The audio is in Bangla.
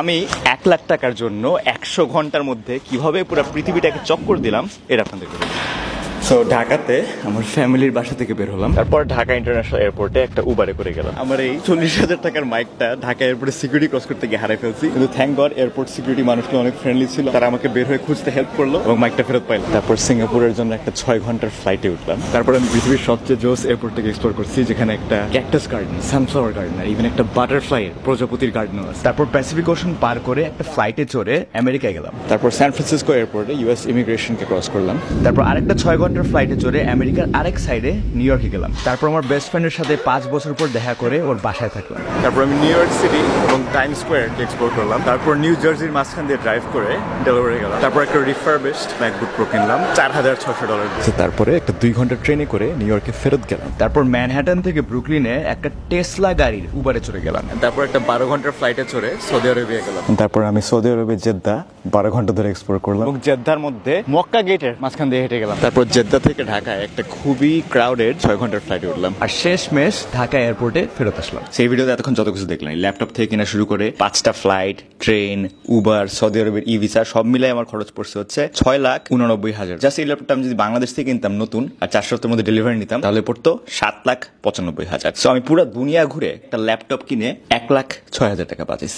আমি 1 লাখ টাকার জন্য 100 ঘন্টার মধ্যে কিভাবে পুরো পৃথিবীটাকে চক্কর দিলাম এটা আপনাদের বলি। সো ঢাকাতে আমার ফ্যামিলির বাসা থেকে বের হলাম, তারপর ঢাকা ইন্টারন্যাশনাল এয়ারপোর্টে একটা উবারে করে গেলাম। আমার এই 40,000 টাকার মাইকটা ঢাকা এয়ারপোর্টে সিকিউরিটি ক্রস করতে গিয়ে হারাই ফেলছি, কিন্তু থ্যাংক গড এয়ারপোর্ট সিকিউরিটি মানুষগুলো অনেক ফ্রেন্ডলি ছিল, তারা আমাকে বের হয়ে খুঁজতে হেল্প করলো এবং মাইকটা ফেরত পাইলাম। তারপর সিঙ্গাপুরের জন্য একটা 6 ঘন্টার ফ্লাইটে উঠলাম। তারপর আমি পৃথিবীর সবচেয়ে জোস এয়ারপোর্টটাকে এক্সপ্লোর করছি, যেখানে একটা ক্যাকটাস গার্ডেন, সানফ্লাওয়ার গার্ডেন আর ইভেন একটা বাটারফ্লাই প্রজাপতির গার্ডেনও আছে। তারপর প্যাসিফিক ওশন পার করে একটা ফ্লাইটে চড়ে আমেরিকায় গেলাম। তারপর সান ফ্রান্সিসকো এয়ারপোর্টে ইউএস ইমিগ্রেশনকে ক্রস করলাম। তারপর আরেকটা 6 ঘন্টার ফ্লাইটে চড়ে আমেরিকার আরেক সাইডে নিউ ইয়র্কে গেলাম। তারপর আমার বেস্ট ফ্রেন্ডের সাথে 5 বছর পর দেখা করে ওর বাসায় থাকলাম। তারপর আমি নিউ ইয়র্ক সিটি এবং টাইম স্কোয়ারকে এক্সপ্লোর করলাম। তারপর নিউ জার্সির মাঝখান দিয়ে ড্রাইভ করে ডেলাওয়্যারে গেলাম। তারপর একটা রিফারবিশড ম্যাকবুক প্রো কিনলাম $4,600 দিয়ে। তারপরে একটা 2 ঘন্টা ট্রেনে করে নিউ ইয়র্কে ফেরত গেলাম। তারপর ম্যানহাটন থেকে ব্রুকলিনে একটা টেসলা গাড়ির উবারে চড়ে গেলাম। তারপর একটা 12 ঘন্টার ফ্লাইটে চড়ে সৌদি আরবিয়া গেলাম। তারপর আমি সৌদি আরবে জেদ্দা 12 ঘন্টা ধরে এক্সপ্লোর করলাম এবং জেদ্দার মধ্যে মক্কা গেটের মাঝখান দিয়ে হেঁটে গেলাম। তারপর জেদ্দা থেকে ঢাকায় একটা খুবই ক্রাউডেড 6 ঘন্টার ফ্লাইটে উঠলাম আর শেষমেশ ঢাকা এয়ারপোর্টে ফেরত আসলাম। সেই ভিডিওতে এতক্ষণ যত কিছু দেখলাম, ল্যাপটপ থেকে কিনা শুরু করে 5টা ফ্লাইট, ট্রেন, উবার, সৌদি আরবের ই ভিসা সব মিলাই আমার খরচ পড়ছে হচ্ছে 6,89,000। জাস্ট এই ল্যাপটপটা আমি যদি বাংলাদেশ থেকে কিনতাম নতুন আর 4 সপ্তাহের মধ্যে ডেলিভারি নিতাম তাহলে পড়তো 7,95,000। সো আমি পুরো দুনিয়া ঘুরে একটা ল্যাপটপ কিনে 1,06,000 টাকা বাঁচাইছি।